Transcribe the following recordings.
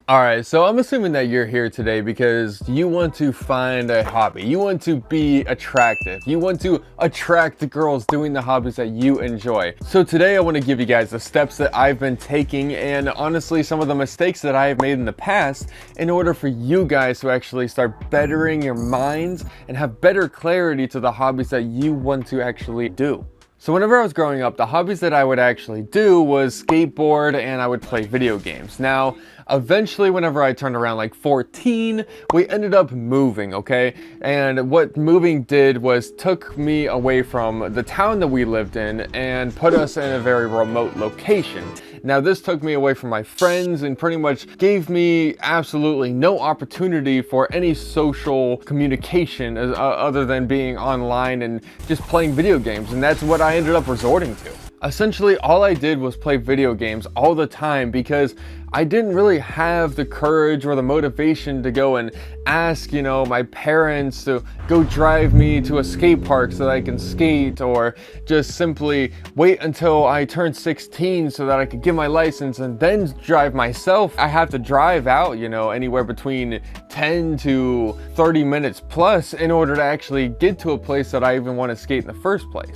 Alright, so I'm assuming that you're here today because you want to find a hobby. You want to be attractive. You want to attract the girls doing the hobbies that you enjoy. So today I want to give you guys the steps that I've been taking and honestly some of the mistakes that I have made in the past in order for you guys to actually start bettering your minds and have better clarity to the hobbies that you want to actually do. So whenever I was growing up, the hobbies that I would actually do was skateboard and I would play video games. Now, eventually whenever I turned around like 14, we ended up moving, okay? And what moving did was took me away from the town that we lived in and put us in a very remote location. Now this took me away from my friends and pretty much gave me absolutely no opportunity for any social communication other than being online and just playing video games, and that's what I ended up resorting to. Essentially, all I did was play video games all the time because I didn't really have the courage or the motivation to go and ask, my parents to go drive me to a skate park so that I can skate, or just simply wait until I turned 16 so that I could get my license and then drive myself. I have to drive out, anywhere between 10 to 30 minutes plus in order to actually get to a place that I even want to skate in the first place.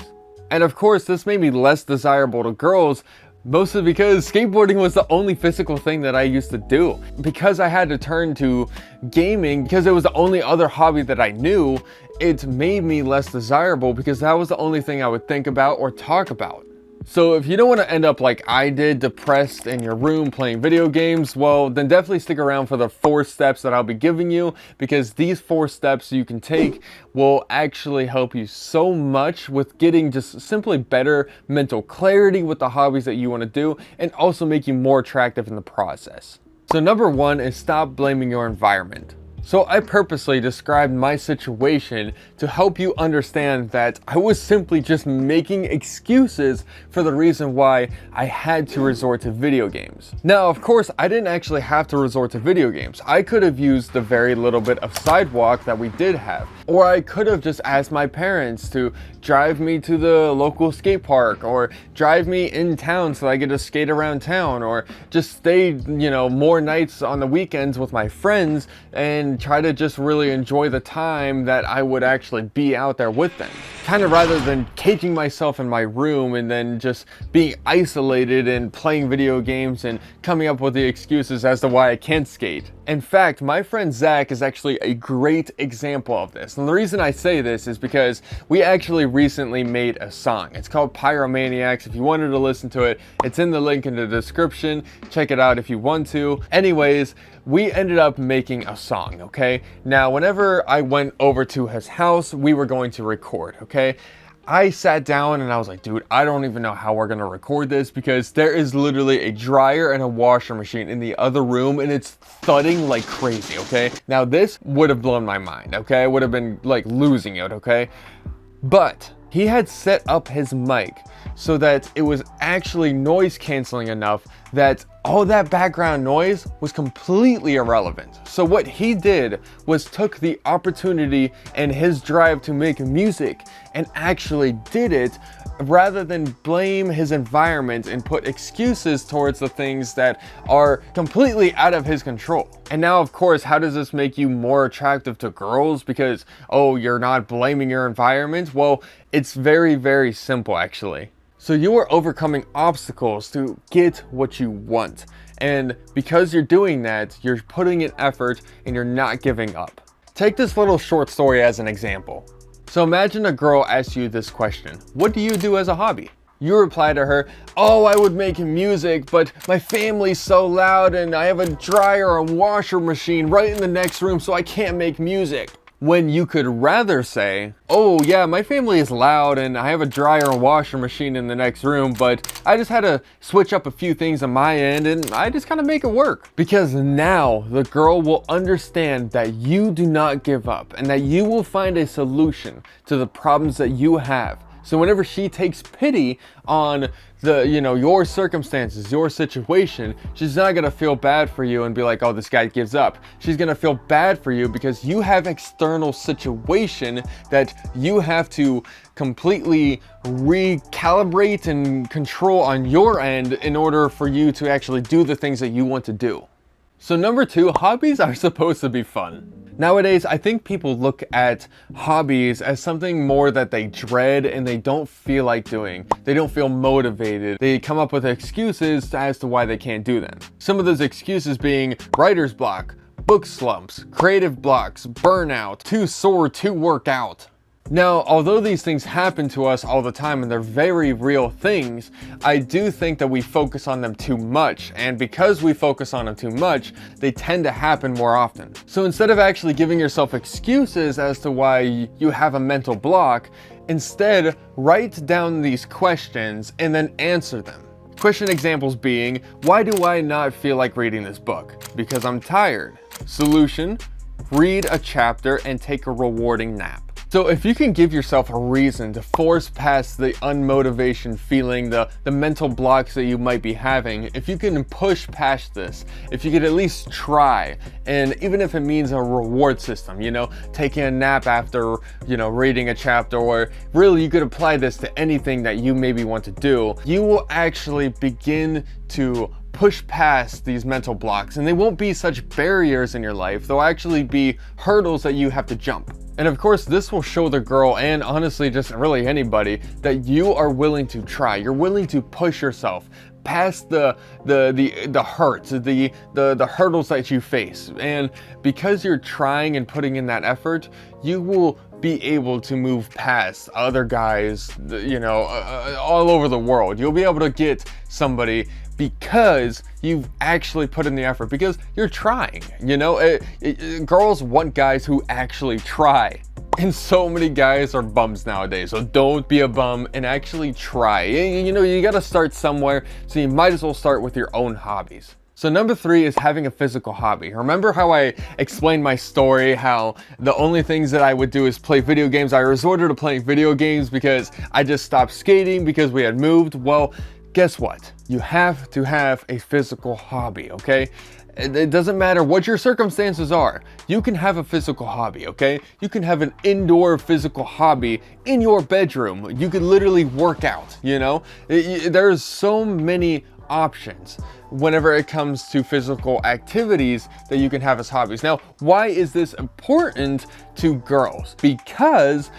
And of course, this made me less desirable to girls, mostly because skateboarding was the only physical thing that I used to do. Because I had to turn to gaming, because it was the only other hobby that I knew, it made me less desirable because that was the only thing I would think about or talk about. So if you don't want to end up like I did, depressed in your room playing video games, well, then definitely stick around for the 4 steps that I'll be giving you, because these 4 steps you can take will actually help you so much with getting just simply better mental clarity with the hobbies that you want to do, and also make you more attractive in the process. So number 1 is stop blaming your environment. So I purposely described my situation to help you understand that I was simply just making excuses for the reason why I had to resort to video games. Now, of course, I didn't actually have to resort to video games. I could have used the very little bit of sidewalk that we did have. Or I could have just asked my parents to drive me to the local skate park, or drive me in town so I get to skate around town, or just stay, more nights on the weekends with my friends and try to just really enjoy the time that I would actually be out there with them. Kind of rather than caging myself in my room and then just being isolated and playing video games and coming up with the excuses as to why I can't skate. In fact, my friend Zach is actually a great example of this. And the reason I say this is because we actually recently made a song. It's called Pyromaniacs. If you wanted to listen to it, it's in the link in the description. Check it out if you want to. Anyways, we ended up making a song, okay? Now, whenever I went over to his house, we were going to record, okay? I sat down and I was like, dude, I don't even know how we're gonna record this, because there is literally a dryer and a washer machine in the other room and it's thudding like crazy, okay? Now this would have blown my mind, okay? I would have been like losing it, okay? But he had set up his mic so that it was actually noise canceling enough that all that background noise was completely irrelevant. So what he did was took the opportunity and his drive to make music and actually did it, rather than blame his environment and put excuses towards the things that are completely out of his control. And now, of course, how does this make you more attractive to girls? Because, oh, you're not blaming your environment? Well, it's very, very simple, actually. So you are overcoming obstacles to get what you want. And because you're doing that, you're putting in effort and you're not giving up. Take this little short story as an example. So imagine a girl asks you this question: what do you do as a hobby? You reply to her, oh, I would make music, but my family's so loud and I have a dryer and washer machine right in the next room, so I can't make music. When you could rather say, oh yeah, my family is loud and I have a dryer and washer machine in the next room, but I just had to switch up a few things on my end and I just kind of make it work. Because now the girl will understand that you do not give up and that you will find a solution to the problems that you have. So whenever she takes pity on your circumstances, your situation, she's not gonna feel bad for you and be like, oh, this guy gives up. She's gonna feel bad for you because you have external situation that you have to completely recalibrate and control on your end in order for you to actually do the things that you want to do. So number 2, hobbies are supposed to be fun. Nowadays, I think people look at hobbies as something more that they dread and they don't feel like doing. They don't feel motivated. They come up with excuses as to why they can't do them. Some of those excuses being writer's block, book slumps, creative blocks, burnout, too sore to work out. Now, although these things happen to us all the time and they're very real things, I do think that we focus on them too much, and because we focus on them too much, they tend to happen more often. So instead of actually giving yourself excuses as to why you have a mental block, instead write down these questions and then answer them. Question examples being, why do I not feel like reading this book? Because I'm tired. Solution, read a chapter and take a rewarding nap. So if you can give yourself a reason to force past the unmotivation feeling, the mental blocks that you might be having, if you can push past this, if you could at least try, and even if it means a reward system, you know, taking a nap after, you know, reading a chapter, or really you could apply this to anything that you maybe want to do, you will actually begin to push past these mental blocks, and they won't be such barriers in your life. They'll actually be hurdles that you have to jump. And of course, this will show the girl, and honestly just really anybody, that you are willing to try. You're willing to push yourself past the hurts, the hurdles that you face. And because you're trying and putting in that effort, you will be able to move past other guys, you know, all over the world. You'll be able to get somebody because you've actually put in the effort, because you're trying, you know. Girls want guys who actually try, and so many guys are bums nowadays. So don't be a bum and actually try. You know, you got to start somewhere, so you might as well start with your own hobbies. So number 3 is having a physical hobby. Remember how I explained my story, how the only things that I would do is play video games? I resorted to playing video games because I just stopped skating because we had moved. Well, guess what? You have to have a physical hobby, okay? It doesn't matter what your circumstances are. You can have a physical hobby, okay? You can have an indoor physical hobby in your bedroom. You could literally work out, you know? There's so many options whenever it comes to physical activities that you can have as hobbies. Now, why is this important to girls? Because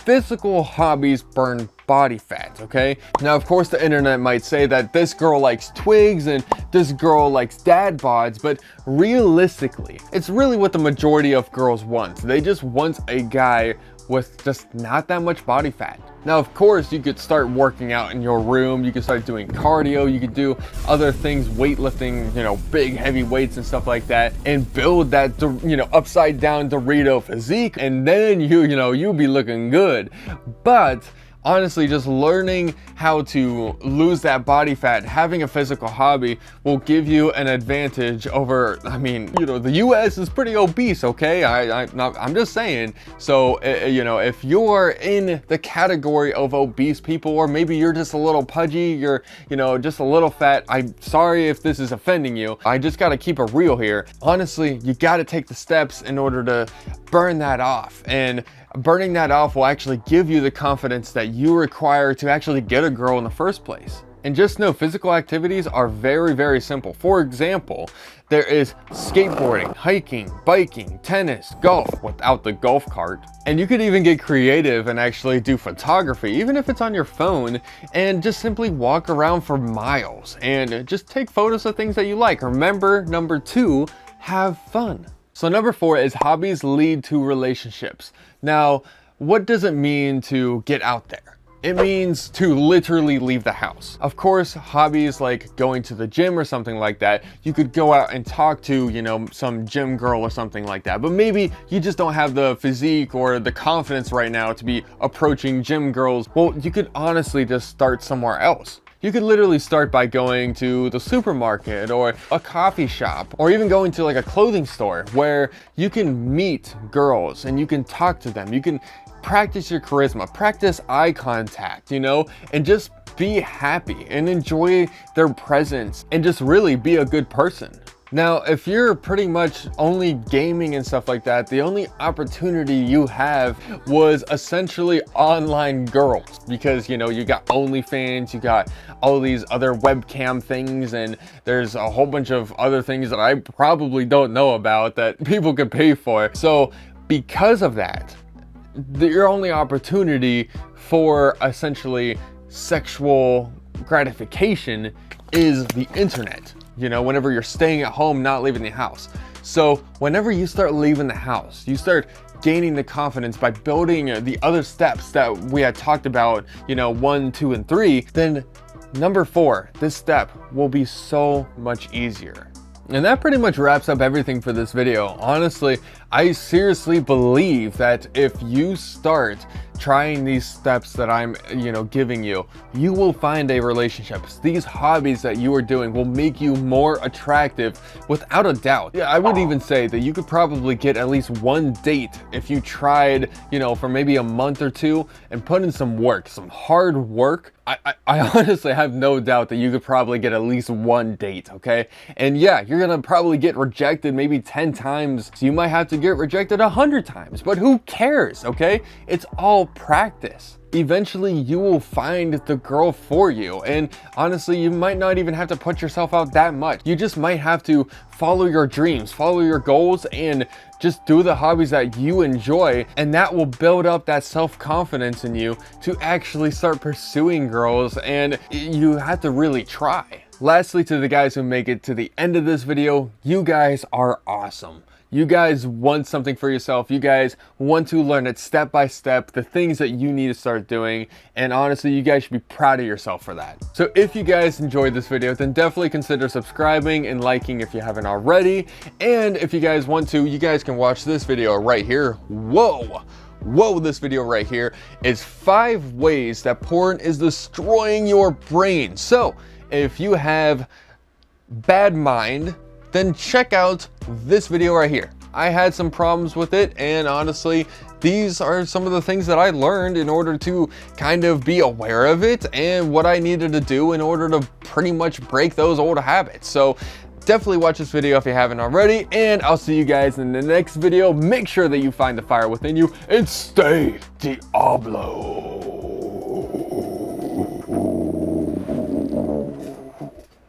physical hobbies burn body fat, okay? Now, of course, the internet might say that this girl likes twigs and this girl likes dad bods, but realistically, it's really what the majority of girls want. They just want a guy with just not that much body fat. Now, of course, you could start working out in your room. You could start doing cardio. You could do other things, weightlifting, you know, big heavy weights and stuff like that, and build that, you know, upside down Dorito physique. And then you'll be looking good. But honestly, just learning how to lose that body fat, having a physical hobby will give you an advantage over, I mean, you know, the US is pretty obese, okay? I'm just saying. So, you know, if you're in the category of obese people, or maybe you're just a little pudgy, you're, you know, just a little fat, I'm sorry if this is offending you. I just gotta keep it real here. Honestly, you gotta take the steps in order to burn that off. And burning that off will actually give you the confidence that you require to actually get a girl in the first place. And just know, physical activities are very, very simple. For example, there is skateboarding, hiking, biking, tennis, golf without the golf cart. And you could even get creative and actually do photography, even if it's on your phone, and just simply walk around for miles and just take photos of things that you like. Remember, number 2, have fun. So number 4 is hobbies lead to relationships. Now, what does it mean to get out there? It means to literally leave the house. Of course, hobbies like going to the gym or something like that, you could go out and talk to, you know, some gym girl or something like that. But maybe you just don't have the physique or the confidence right now to be approaching gym girls. Well, you could honestly just start somewhere else. You could literally start by going to the supermarket or a coffee shop, or even going to like a clothing store where you can meet girls and you can talk to them. You can practice your charisma, practice eye contact, you know, and just be happy and enjoy their presence and just really be a good person. Now, if you're pretty much only gaming and stuff like that, the only opportunity you have was essentially online girls, because you know, you got OnlyFans, you got all these other webcam things, and there's a whole bunch of other things that I probably don't know about that people could pay for. So because of that, your only opportunity for essentially sexual gratification is the internet. You know, whenever you're staying at home, not leaving the house. So whenever you start leaving the house, you start gaining the confidence by building the other steps that we had talked about, you know, 1, 2, and 3, then number 4, this step will be so much easier. And that pretty much wraps up everything for this video. Honestly, I seriously believe that if you start trying these steps that I'm, giving you, you will find a relationship. These hobbies that you are doing will make you more attractive without a doubt. Yeah, I would even say that you could probably get at least 1 date if you tried, for maybe a month or 2 and put in some work, some hard work. I honestly have no doubt that you could probably get at least 1 date, okay? And yeah, you're gonna probably get rejected maybe 10 times. So you might have to get rejected 100 times, but who cares, okay? It's all practice. Eventually you will find the girl for you, and honestly, you might not even have to put yourself out that much. You just might have to follow your dreams, follow your goals, and just do the hobbies that you enjoy, and that will build up that self-confidence in you to actually start pursuing girls, and you have to really try. Lastly, to the guys who make it to the end of this video, you guys are awesome. You guys want something for yourself. You guys want to learn it step by step, the things that you need to start doing. And honestly, you guys should be proud of yourself for that. So if you guys enjoyed this video, then definitely consider subscribing and liking if you haven't already. And if you guys want to, you guys can watch this video right here. Whoa, this video right here is 5 ways that porn is destroying your brain. So if you have bad mind, then check out this video right here. I had some problems with it, and honestly, these are some of the things that I learned in order to kind of be aware of it and what I needed to do in order to pretty much break those old habits. So definitely watch this video if you haven't already, and I'll see you guys in the next video. Make sure that you find the fire within you and stay Diablo.